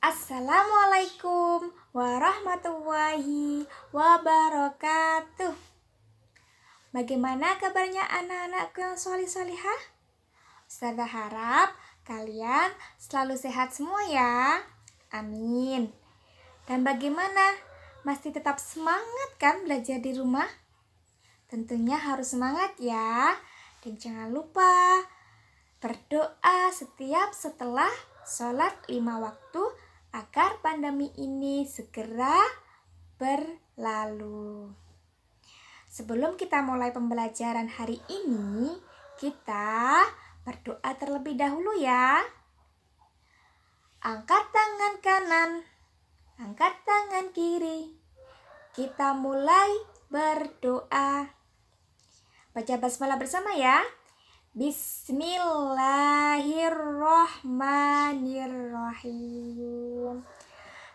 Assalamualaikum warahmatullahi wabarakatuh. Bagaimana kabarnya anak-anakku yang solih-solihah? Ustazah harap kalian selalu sehat semua ya. Amin. Dan bagaimana? Masih tetap semangat kan belajar di rumah? Tentunya harus semangat ya. Dan jangan lupa berdoa setiap setelah sholat 5 waktu agar pandemi ini segera berlalu. Sebelum kita mulai pembelajaran hari ini, kita berdoa terlebih dahulu ya. Angkat tangan kanan, angkat tangan kiri. Kita mulai berdoa. Baca basmalah bersama ya. Bismillahirrohmanirrohim.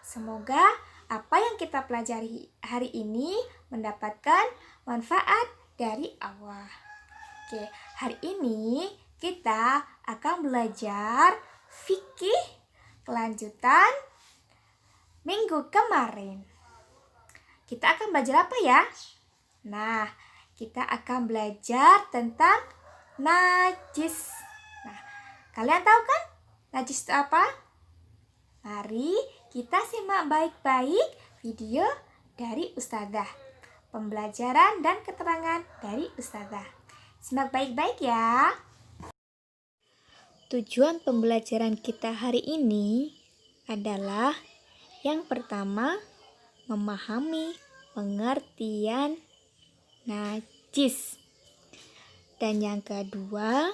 Semoga apa yang kita pelajari hari ini mendapatkan manfaat dari Allah. Oke, hari ini kita akan belajar fikih kelanjutan minggu kemarin. Kita akan belajar apa ya? Nah, kita akan belajar tentang najis. Nah, kalian tahu kan najis itu apa? Mari kita simak baik-baik video dari Ustazah. Pembelajaran dan keterangan dari Ustazah. Simak baik-baik ya. Tujuan pembelajaran kita hari ini adalah yang pertama, memahami pengertian najis. Dan yang kedua,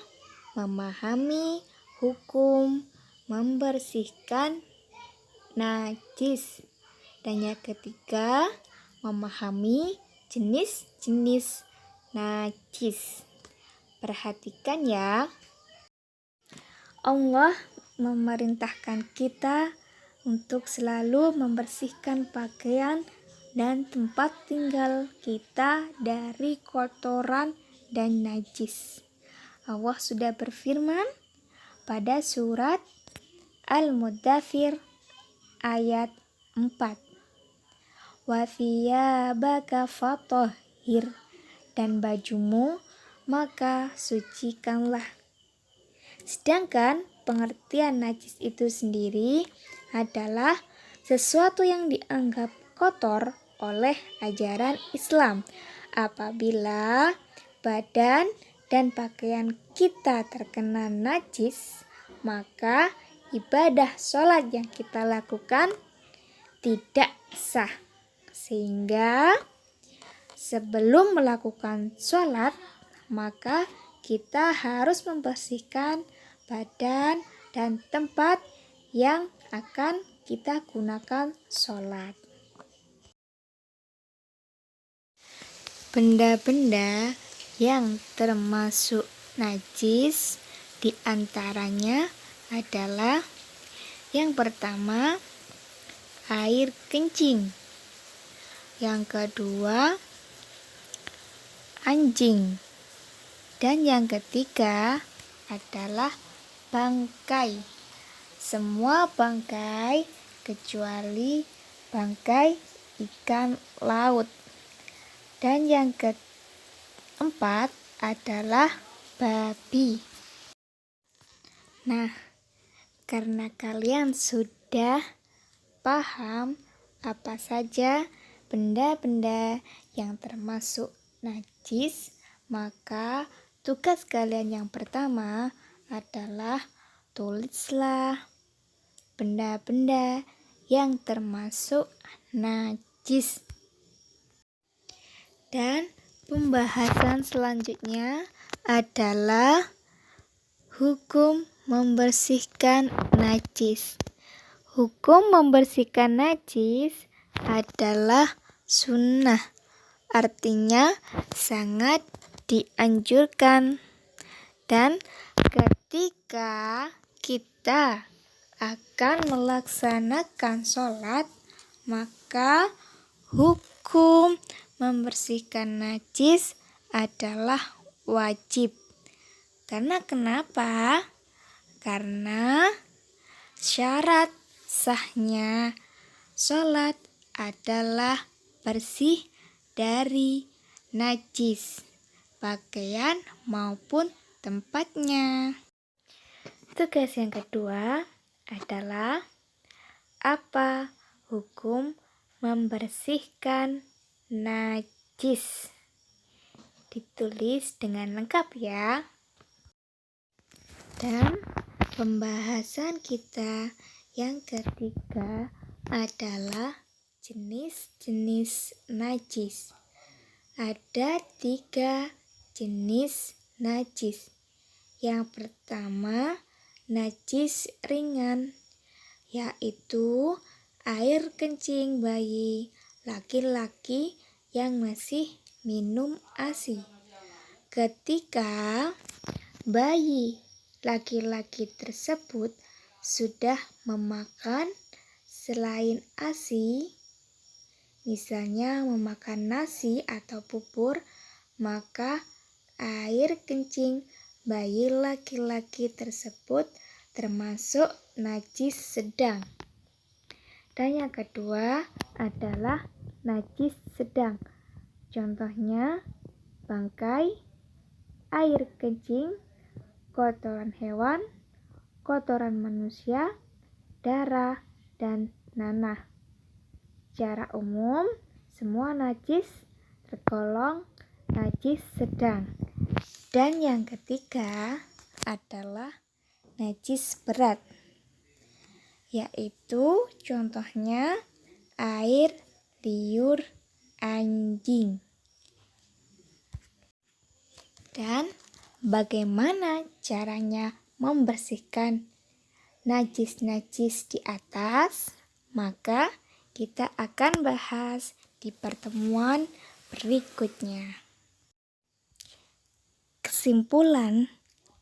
memahami hukum membersihkan najis. Dan yang ketiga, memahami jenis-jenis najis. Perhatikan ya. Allah memerintahkan kita untuk selalu membersihkan pakaian dan tempat tinggal kita dari kotoran dan najis. Allah sudah berfirman pada surat Al-Muddathir ayat 4. Wa thiyabaka fatahhir, dan bajumu maka sucikanlah. Sedangkan pengertian najis itu sendiri adalah sesuatu yang dianggap kotor oleh ajaran Islam apabila badan dan pakaian kita terkena najis, maka ibadah sholat yang kita lakukan tidak sah. Sehingga sebelum melakukan sholat, maka kita harus membersihkan badan dan tempat yang akan kita gunakan sholat. Benda-benda yang termasuk najis diantaranya adalah yang pertama, air kencing. Yang kedua, anjing. Dan yang ketiga adalah bangkai. Semua bangkai kecuali bangkai ikan laut. Dan yang keempat adalah babi. Nah, karena kalian sudah paham apa saja benda-benda yang termasuk najis, maka tugas kalian yang pertama adalah tulislah benda-benda yang termasuk najis. Dan pembahasan selanjutnya adalah hukum membersihkan najis. Hukum membersihkan najis adalah sunnah, artinya sangat dianjurkan. Dan ketika kita akan melaksanakan sholat, maka hukum membersihkan najis adalah wajib. Karena kenapa? Karena syarat sahnya sholat adalah bersih dari najis, pakaian maupun tempatnya. Tugas yang kedua adalah apa hukum membersihkan najis. Ditulis dengan lengkap ya. Dan pembahasan kita yang ketiga adalah jenis-jenis najis. Ada 3 jenis najis. Yang pertama, najis ringan, yaitu air kencing bayi laki-laki yang masih minum ASI. Ketika bayi laki-laki tersebut sudah memakan selain ASI, misalnya memakan nasi atau bubur, maka air kencing bayi laki-laki tersebut termasuk najis sedang. Dan yang kedua adalah najis sedang. Contohnya bangkai, air kencing, kotoran hewan, kotoran manusia, darah, dan nanah. Secara umum, semua najis tergolong najis sedang. Dan yang ketiga adalah najis berat, yaitu contohnya air liur anjing. Dan bagaimana caranya membersihkan najis-najis di atas? Maka kita akan bahas di pertemuan berikutnya. Kesimpulan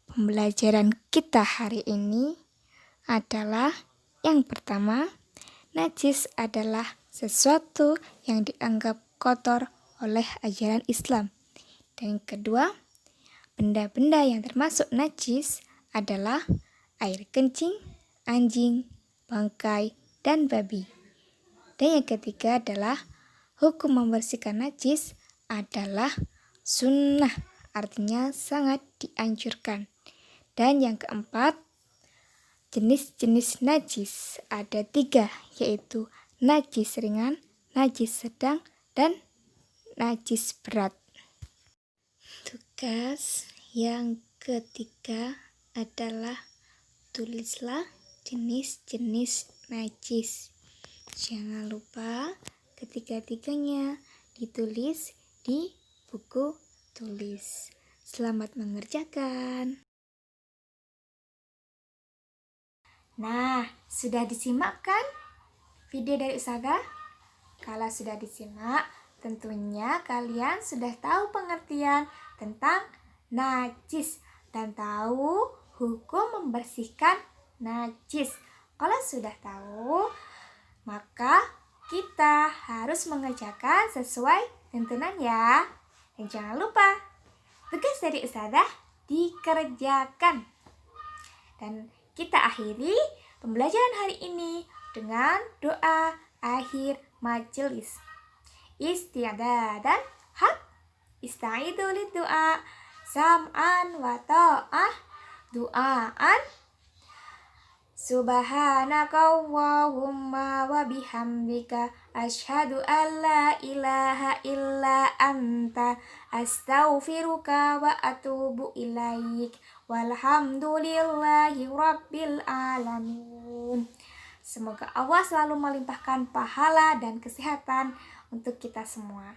pembelajaran kita hari ini adalah yang pertama, najis adalah sesuatu yang dianggap kotor oleh ajaran Islam. Dan yang kedua, benda-benda yang termasuk najis adalah air kencing, anjing, bangkai, dan babi. Dan yang ketiga adalah hukum membersihkan najis adalah sunnah, artinya sangat dianjurkan. Dan yang keempat, jenis-jenis najis ada 3, yaitu najis ringan, najis sedang, dan najis berat. Tugas yang ketiga adalah tulislah jenis-jenis najis. Jangan lupa ketiga-tiganya ditulis di buku tulis. Selamat mengerjakan. Nah, sudah disimak kan video dari Ustazah? Kalau sudah disimak, tentunya kalian sudah tahu pengertian tentang najis dan tahu hukum membersihkan najis. Kalau sudah tahu, maka kita harus mengerjakan sesuai tuntunan ya. Dan jangan lupa, tugas dari Ustazah dikerjakan. Dan kita akhiri pembelajaran hari ini dengan doa akhir majelis. Isti'adadan hak, ista'idu lid-du'a, sam'an wa ta'ah, du'aan. Subhanaka Allahumma wa bihamdika asyhadu an la ilaha illa anta astaghfiruka wa atubu ilaik walhamdulillahi rabbil alamin. Semoga Allah selalu melimpahkan pahala dan kesehatan untuk kita semua.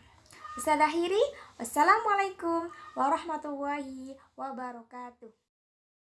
Ustazah akhiri, wassalamualaikum warahmatullahi wabarakatuh.